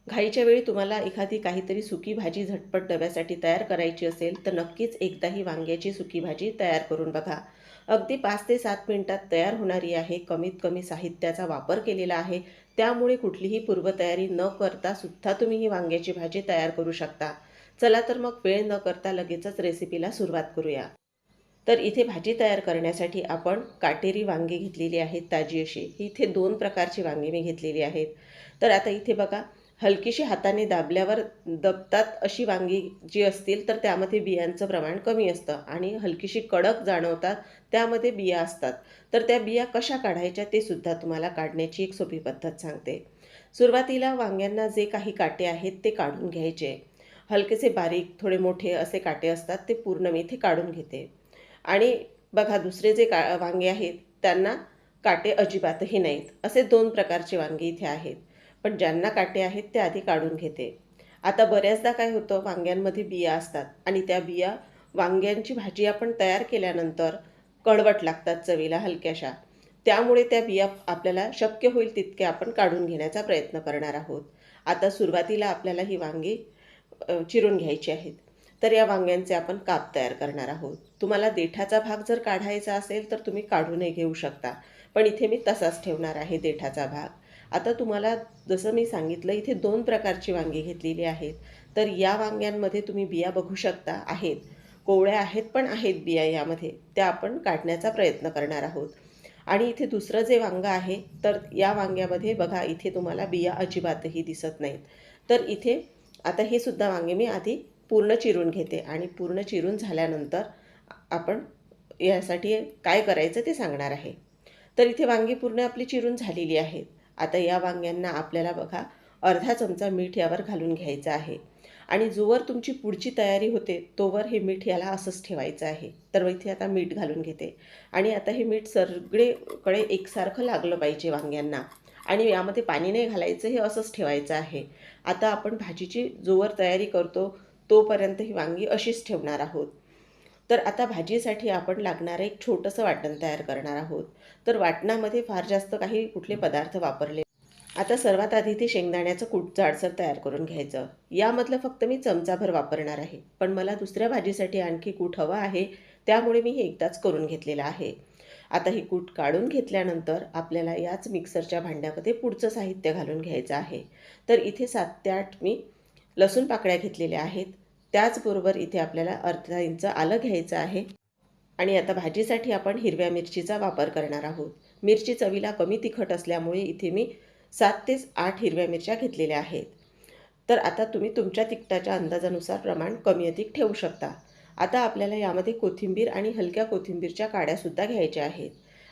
घाईच्या वेळी तुम्हाला एखादी काहीतरी सुकी भाजी झटपट डब्यासाठी तयार करायची असेल तर नक्कीच एकदा ही वांग्याची सुकी भाजी तयार करून बघा. अगदी 5 ते 7 मिनिटात तयार होणारी आहे. कमीत कमी साहित्याचा वापर केलेला आहे. त्यामुळे कुठलीही पूर्वतयारी न करता सुद्धा तुम्ही ही वांग्याची भाजी तयार करू शकता. चला तर मग वेळ न करता लगेचच रेसिपीला सुरुवात करूया. तर इथे भाजी तयार करण्यासाठी आपण काटेरी वांगी घेतलेली आहेत ताजी अशी. इथे 2 प्रकारची वांगी मी घेतलेली आहेत. तर आता इथे बघा, हलकीशी हाताने दाबल्यावर दबतात अशी वांगी जी असतील तर त्यामध्ये बियांचं प्रमाण कमी असतं आणि हलकीशी कडक जाणवतात त्यामध्ये बिया असतात. तर त्या बिया कशा काढायच्या ते सुद्धा तुम्हाला काढण्याची एक सोपी पद्धत सांगते. सुरुवातीला वांग्यांना जे काही काटे आहेत ते काढून घ्यायचे. हलकेसे बारीक थोडे मोठे असे काटे असतात ते पूर्ण मी इथे काढून घेते. आणि बघा, दुसरे जे वांगे आहेत त्यांना काटे अजिबातही नाहीत. असे 2 प्रकारचे वांगे इथे आहेत. पण ज्यांना काटे आहेत ते आधी काढून घेते. आता बऱ्याचदा काय होतं, वांग्यांमध्ये बिया असतात आणि त्या बिया वांग्यांची भाजी आपण तयार केल्यानंतर कडवट लागतात चवीला हलक्याशा. त्यामुळे त्या बिया आपल्याला शक्य होईल तितके आपण काढून घेण्याचा प्रयत्न करणार आहोत. आता सुरुवातीला आपल्याला ही वांगी चिरून घ्यायची आहेत. तर या वांग्यांचे आपण काप तयार करणार आहोत. तुम्हाला देठाचा भाग जर काढायचा असेल तर तुम्ही काढूनही घेऊ शकता. पण इथे मी तसाच ठेवणार आहे देठाचा भाग. आता तुम्हाला जसं मी सांगितलं, इथे 2 प्रकारची वांगी घेतलेली आहेत. तर या वांग्यांमध्ये तुम्ही बिया बघू शकता आहेत. कोवळ्या आहेत पण आहेत बिया यामध्ये. त्या आपण काढण्याचा प्रयत्न करणार आहोत. आणि इथे दुसरं जे वांगं आहे तर या वांग्यामध्ये बघा, इथे तुम्हाला बिया अजिबातही दिसत नाहीत. तर इथे आता हे सुद्धा वांगे मी आधी पूर्ण चिरून घेते आणि पूर्ण चिरून झाल्यानंतर आपण यासाठी काय करायचं ते सांगणार आहे. तर इथे वांगी पूर्ण आपली चिरून झालेली आहेत. आता या वांग्यांना आपल्याला बघा अर्धा चमचा मीठ यावर घालून घ्यायचं आहे आणि जोवर तुमची पुढची तयारी होते तोवर हे मीठ याला असंच ठेवायचं आहे. तर इथे आता मीठ घालून घेते आणि आता हे मीठ सगळीकडे एकसारखं लागलं पाहिजे वांग्यांना आणि यामध्ये पाणी नाही घालायचं, हे असंच ठेवायचं आहे. आता आपण भाजीची जोवर तयारी करतो तोपर्यंत ही वांगी अशीच ठेवणार आहोत. तर आता भाजीसाठी आपण लागणारं एक छोटंसं वाटण तयार करणार आहोत. तर वाटणामध्ये फार जास्त काही कुठले पदार्थ वापरले. आता सर्वात आधी ते शेंगदाण्याचं कूट जाडसर तयार करून घ्यायचं. यामधलं फक्त मी चमचाभर वापरणार आहे. पण मला दुसऱ्या भाजीसाठी आणखी कूट हवं आहे, त्यामुळे मी हे एकदाच करून घेतलेलं आहे. आता ही कूट काढून घेतल्यानंतर आपल्याला याच मिक्सरच्या भांड्यामध्ये पुढचं साहित्य घालून घ्यायचं आहे. तर इथे 7 ते 8 मी लसूण पाकळ्या घेतलेल्या आहेत. त्याचबरोबर इथे आपल्याला अर्धा इंच आलं घ्यायचं आहे आणि आता भाजीसाठी आपण हिरव्या मिरचीचा वापर करणार आहोत. मिरची चवीला कमी तिखट असल्यामुळे इथे मी 7 ते 8 हिरव्या मिरच्या घेतलेल्या आहेत. तर आता तुम्ही तुमच्या तिखटाच्या अंदाजानुसार प्रमाण कमी अधिक ठेवू शकता. आता आपल्याला यामध्ये कोथिंबीर आणि हलक्या कोथिंबीरच्या काड्यासुद्धा घ्यायच्या आहेत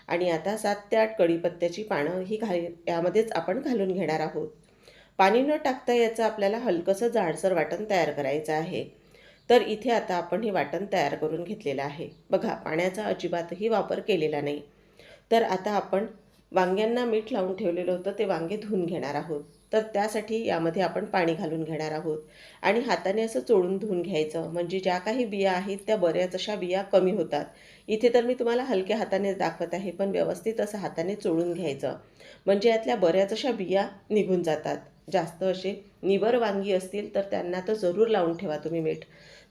आणि आता 7 ते 8 कढीपत्त्याची पानं ही यामध्येच आपण घालून घेणार आहोत. पाणी न टाकता याचं आपल्याला हलकंसं जाडसर वाटण तयार करायचं आहे. तर इथे आता आपण हे वाटण तयार करून घेतलेलं आहे. बघा, पाण्याचा अजिबातही वापर केलेला नाही. तर आता आपण वांग्यांना मीठ लावून ठेवलेलं होतं ते वांगे धुवून घेणार आहोत. तर त्यासाठी यामध्ये आपण पाणी घालून घेणार आहोत आणि हाताने असं चोळून धुवून घ्यायचं, म्हणजे ज्या काही बिया आहेत त्या बऱ्याच अशा बिया कमी होतात. इथे तर मी तुम्हाला हलक्या हाताने दाखवत आहे, पण व्यवस्थित असं हाताने चोळून घ्यायचं, म्हणजे यातल्या बऱ्याच अशा बिया निघून जातात. जास्त असे निबर वांगी असतील तर त्यांना तर जरूर लावून ठेवा तुम्ही मीठ.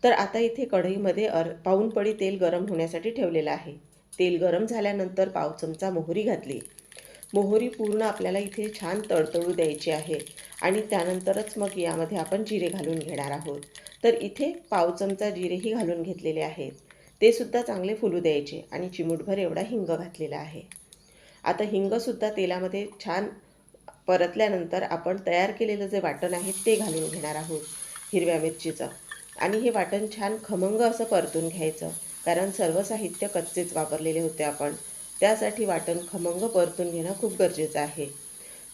तर आता इथे कढईमध्ये पाऊण पडी तेल गरम होण्यासाठी ठेवलेलं आहे. तेल गरम झाल्यानंतर पाव चमचा मोहरी घातली. मोहरी पूर्ण आपल्याला इथे छान तडतडू द्यायची आहे आणि त्यानंतरच मग यामध्ये आपण जिरे घालून घेणार आहोत. तर इथे पाव चमचा जिरेही घालून घेतलेले आहेत. ते सुद्धा चांगले फुलू द्यायचे आणि चिमूटभर एवढा हिंग घातलेला आहे. आता हिंगसुद्धा तेलामध्ये छान परतल्यानंतर आपण तयार केलेलं जे वाटण आहे ते घालून घेणार आहोत हिरव्या मिरचीचं आणि हे वाटण छान खमंग असं परतून घ्यायचं, कारण सर्व साहित्य कच्चेच वापरलेले होते आपण. त्यासाठी वाटण खमंग परतून घेणं खूप गरजेचं आहे.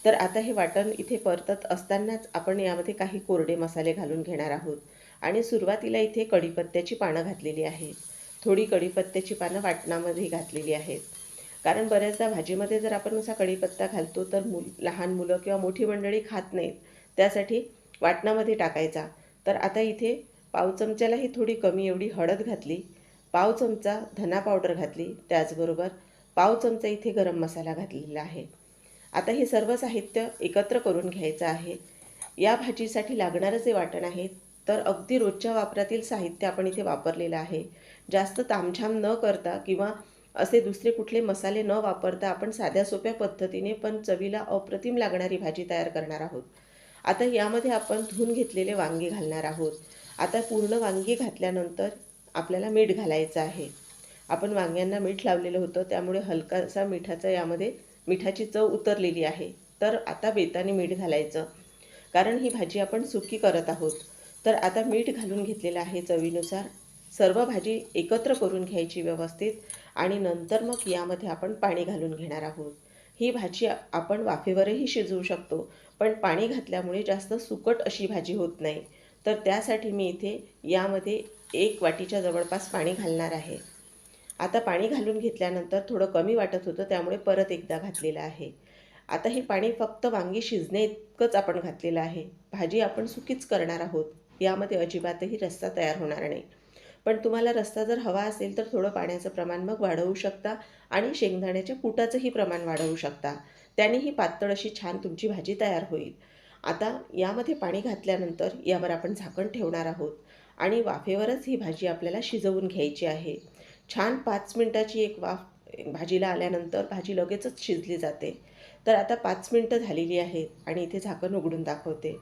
तर आता हे वाटण इथे परतत असतानाच आपण यामध्ये काही कोरडे मसाले घालून घेणार आहोत आणि सुरुवातीला इथे कढीपत्त्याची पानं घातलेली आहेत. थोडी कढीपत्त्याची पानं वाटणामध्ये घातलेली आहेत, कारण बऱ्याचदा भाजीमध्ये जर आपण असा कढीपत्ता घालतो तर लहान मुलं किंवा मोठी मंडळी खात नाहीत, त्यासाठी वाटणामध्ये टाकायचा. तर आता इथे पाव चमच्यालाही थोडी कमी एवढी हळद घातली, पाव चमचा धना पावडर घातली, त्याचबरोबर पाव चमचा इथे गरम मसाला घातलेला आहे. आता हे सर्व साहित्य एकत्र करून घ्यायचं आहे या भाजीसाठी लागणारं जे वाटण आहे तर अगदी रोजच्या वापरातील साहित्य आपण इथे वापरलेलं आहे. जास्त तामझाम न करता किंवा असे दुसरे कुठले मसाले न वापरता आपण साध्या सोप्या पद्धतीने पण चवीला अप्रतिम लागणारी भाजी तयार करणार आहोत. आता यामध्ये आपण धुवून घेतलेले वांगे घालणार आहोत. आता पूर्ण वांगी घातल्यानंतर आपल्याला मीठ घालायचं आहे. आपण वांग्यांना मीठ लावलेलं होतं, त्यामुळे हलकासा मिठाची चव उतरलेली आहे. तर आता बेताने मीठ घालायचं, कारण ही भाजी आपण सुकी करत आहोत. तर आता मीठ घालून घेतलेलं आहे चवीनुसार. सर्व भाजी एकत्र करून घ्यायची व्यवस्थित आणि नंतर मग यामध्ये आपण पाणी घालून घेणार आहोत. ही भाजी आपण वाफेवरही शिजवू शकतो, पण पाणी घातल्यामुळे जास्त सुकट अशी भाजी होत नाही. तर त्यासाठी मी इथे यामध्ये 1 वाटीच्या जवळपास पाणी घालणार आहे. आता पाणी घालून घेतल्यानंतर थोडं कमी वाटत होतं, त्यामुळे परत एकदा घातलेलं आहे. आता हे पाणी फक्त वांगी शिजण्याइतकंच आपण घातलेलं आहे. भाजी आपण सुकीच करणार आहोत. यामध्ये अजिबातही रस्सा तयार होणार नाही. पण तुम्हाला रस्सा जर हवा असेल तर थोडं पाण्याचं प्रमाण मग वाढवू शकता आणि शेंगदाण्याच्या कूटाचंही प्रमाण वाढवू शकता. त्याने ही पातळ अशी छान तुमची भाजी तयार होईल. आता यामध्ये पाणी घातल्यानंतर यावर आपण झाकण ठेवणार आहोत आणि वाफेवरच ही भाजी आपल्याला शिजवून घ्यायची आहे. छान 5 मिनिटाची एक वाफ भाजीला आल्यानंतर भाजी लगेचच शिजली जाते. तर आता 5 मिनिटं झालेली आहेत आणि इथे झाकण उघडून दाखवते.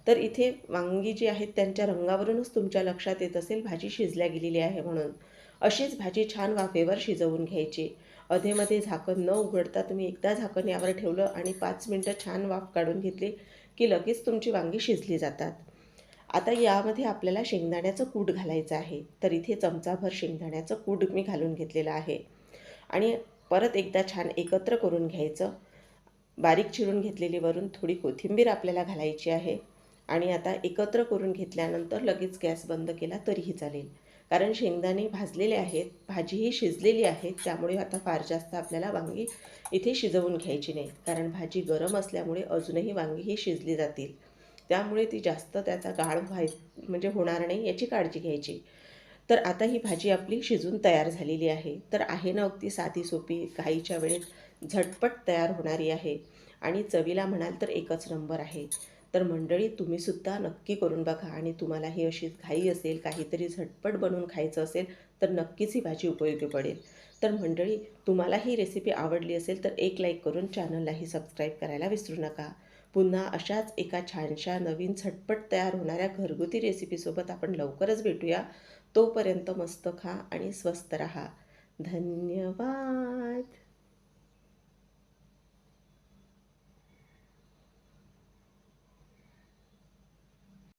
तर इथे वांगी जी आहेत त्यांच्या रंगावरूनच तुमच्या लक्षात येत असेल भाजी शिजल्या गेलेली आहे म्हणून. अशीच भाजी छान वाफेवर शिजवून घ्यायची. अधेमध्ये झाकण न उघडता तुम्ही एकदा झाकण यावर ठेवलं आणि 5 मिनिटं छान वाफ काढून घेतली की लगेच तुमची वांगी शिजली जातात. आता यामध्ये आपल्याला शेंगदाण्याचं कूट घालायचं आहे. तर इथे चमचाभर शेंगदाण्याचं कूट मी घालून घेतलेलं आहे आणि परत एकदा छान एकत्र करून घ्यायचं. बारीक चिरून घेतलेली वरून थोडी कोथिंबीर आपल्याला घालायची आहे आणि आता एकत्र करून घेतल्यानंतर लगेच गॅस बंद केला तरीही चालेल, कारण शेंगदाणे भाजलेले आहेत, भाजीही शिजलेली आहे. त्यामुळे आता फार जास्त आपल्याला वांगी इथे शिजवून घ्यायची नाही, कारण भाजी गरम असल्यामुळे अजूनही वांगी ही शिजली जातील. त्यामुळे ती जास्त त्याचा गाळ म्हणजे होणार नाही याची काळजी घ्यायची. तर आता ही भाजी आपली शिजून तयार झालेली आहे. तर आहे ना अगदी साधी सोपी, घाईच्या वेळेत झटपट तयार होणारी आहे आणि चवीला म्हणाल तर एकच नंबर आहे. तर मंडळी तुम्हीसुद्धा नक्की करून बघा आणि तुम्हालाही अशी घाई असेल, काहीतरी झटपट बनवून खायचं असेल तर नक्कीच ही भाजी उपयोगी पडेल. तर मंडळी तुम्हाला ही रेसिपी आवडली असेल तर एक लाईक करून चॅनललाही सबस्क्राईब करायला विसरू नका. पुन्हा अशाच एका छानशा नवीन झटपट तयार होणाऱ्या घरगुती रेसिपीसोबत आपण लवकरच भेटूया. तोपर्यंत मस्त खा आणि स्वस्त रहा. धन्यवाद.